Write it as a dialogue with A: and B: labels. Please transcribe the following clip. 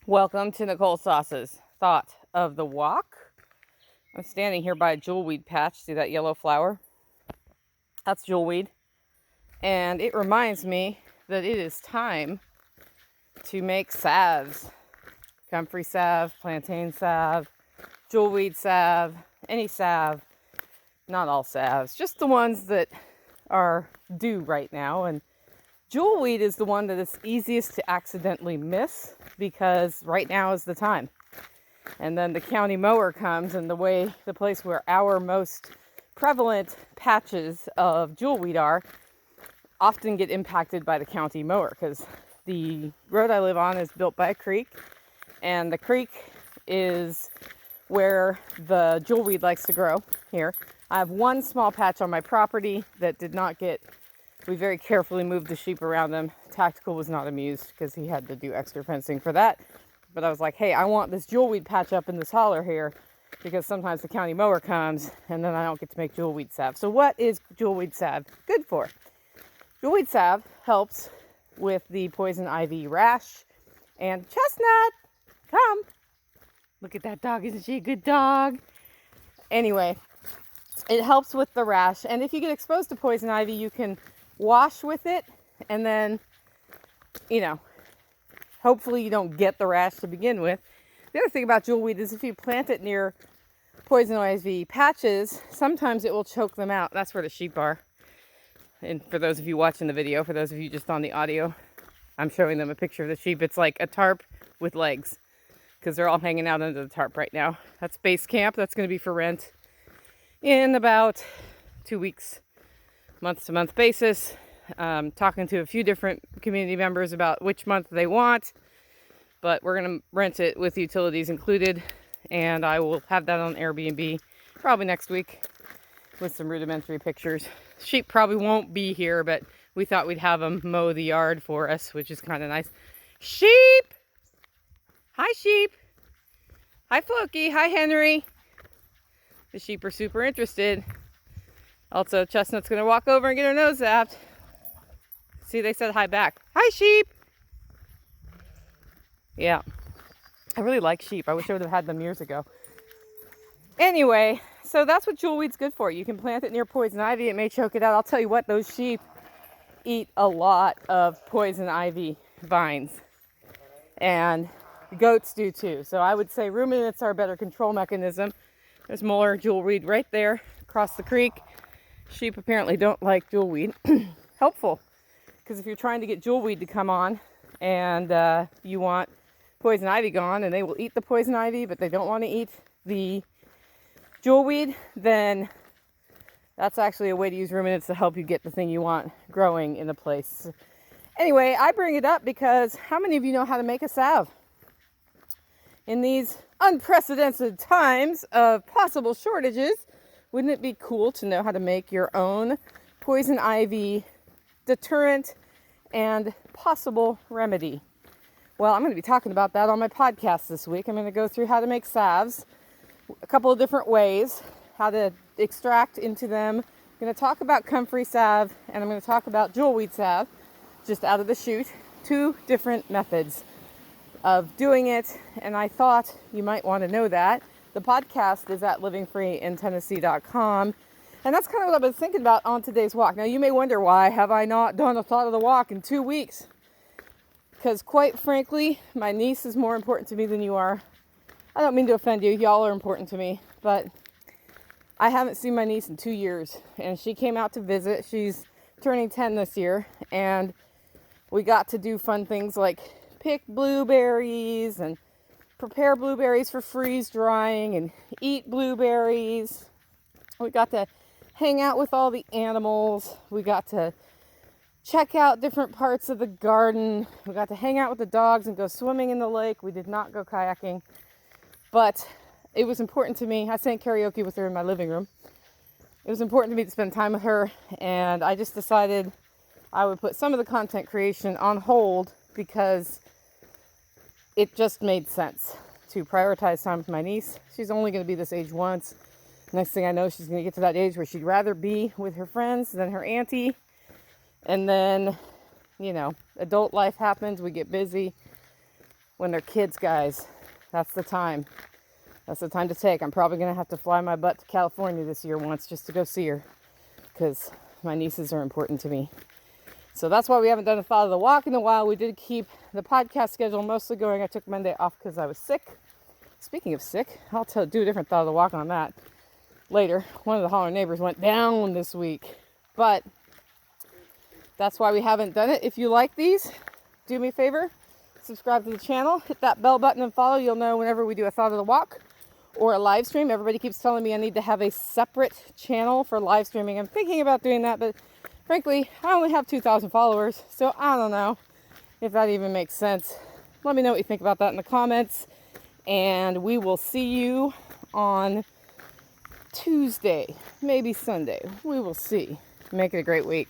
A: Welcome to Nicole Sauce's Thought of the Walk. I'm standing here by a jewelweed patch. See that yellow flower? That's jewelweed. And it reminds me that it is time to make salves. Comfrey salve, plantain salve, jewelweed salve, any salve. Not all salves, just the ones that are due right now. And jewelweed is the one that is easiest to accidentally miss because right now is the time. And then the county mower comes, and the place where our most prevalent patches of jewelweed are often get impacted by the county mower because the road I live on is built by a creek, and the creek is where the jewelweed likes to grow here. I have one small patch on my property that did not get, we very carefully moved the sheep around them. Tactical was not amused because he had to do extra fencing for that. But I was like, hey, I want this jewelweed patch up in this holler here because sometimes the county mower comes and then I don't get to make jewelweed salve. So what is jewelweed salve good for? Jewelweed salve helps with the poison ivy rash. And Chestnut, come. Look at that dog. Isn't she a good dog? Anyway, it helps with the rash. And if you get exposed to poison ivy, you can wash with it and then, hopefully you don't get the rash to begin with. The other thing about jewelweed is if you plant it near poison ivy patches, sometimes it will choke them out. That's where the sheep are. And for those of you watching the video, for those of you just on the audio, I'm showing them a picture of the sheep. It's like a tarp with legs because they're all hanging out under the tarp right now. That's base camp. That's going to be for rent in about 2 weeks, month-to-month basis. Talking to a few different community members about which month they want, but we're going to rent it with utilities included, and I will have that on Airbnb probably next week with some rudimentary pictures. Sheep probably won't be here, but we thought we'd have them mow the yard for us, which is kind of nice. Sheep! Hi, sheep! Hi, Floki! Hi, Henry! The sheep are super interested. Also, Chestnut's going to walk over and get her nose zapped. See, they said hi back. Hi, sheep! Yeah. I really like sheep. I wish I would have had them years ago. Anyway, so that's what jewelweed's good for. You can plant it near poison ivy. It may choke it out. I'll tell you what, those sheep eat a lot of poison ivy vines. And goats do too. So I would say ruminants are a better control mechanism. There's more jewelweed right there across the creek. Sheep apparently don't like jewelweed. Helpful. Because if you're trying to get jewelweed to come on and you want poison ivy gone, and they will eat the poison ivy, but they don't want to eat the jewelweed, then that's actually a way to use ruminants to help you get the thing you want growing in a place. Anyway, I bring it up because how many of you know how to make a salve? In these unprecedented times of possible shortages, wouldn't it be cool to know how to make your own poison ivy deterrent and possible remedy? Well, I'm going to be talking about that on my podcast this week. I'm going to go through how to make salves, a couple of different ways, how to extract into them. I'm going to talk about comfrey salve, and I'm going to talk about jewelweed salve, just out of the chute. 2 different methods of doing it, and I thought you might want to know that. The podcast is at livingfreeintennessee.com. And that's kind of what I've been thinking about on today's walk. Now, you may wonder, why have I not done a thought of the walk in 2 weeks? Because quite frankly, my niece is more important to me than you are. I don't mean to offend you. Y'all are important to me. But I haven't seen my niece in 2 years. And she came out to visit. She's turning 10 this year. And we got to do fun things like pick blueberries and prepare blueberries for freeze drying and eat blueberries. We got to hang out with all the animals. We got to check out different parts of the garden. We got to hang out with the dogs and go swimming in the lake. We did not go kayaking, but it was important to me. I sang karaoke with her in my living room. It was important to me to spend time with her, and I just decided I would put some of the content creation on hold because it just made sense to prioritize time with my niece. She's only going to be this age once. Next thing I know, she's going to get to that age where she'd rather be with her friends than her auntie. And then, adult life happens. We get busy. when they're kids, guys. That's the time. That's the time to take. I'm probably going to have to fly my butt to California this year once just to go see her, because my nieces are important to me. So that's why we haven't done a thought of the walk in a while. We did keep the podcast schedule mostly going. I took Monday off because I was sick. Speaking of sick, I'll do a different thought of the walk on that later. One of the Holler neighbors went down this week, but that's why we haven't done it. If you like these, do me a favor, subscribe to the channel, hit that bell button and follow. You'll know whenever we do a thought of the walk or a live stream. Everybody keeps telling me I need to have a separate channel for live streaming. I'm thinking about doing that, but frankly, I only have 2,000 followers, so I don't know if that even makes sense. Let me know what you think about that in the comments, and we will see you on Tuesday, maybe Sunday. We will see. Make it a great week.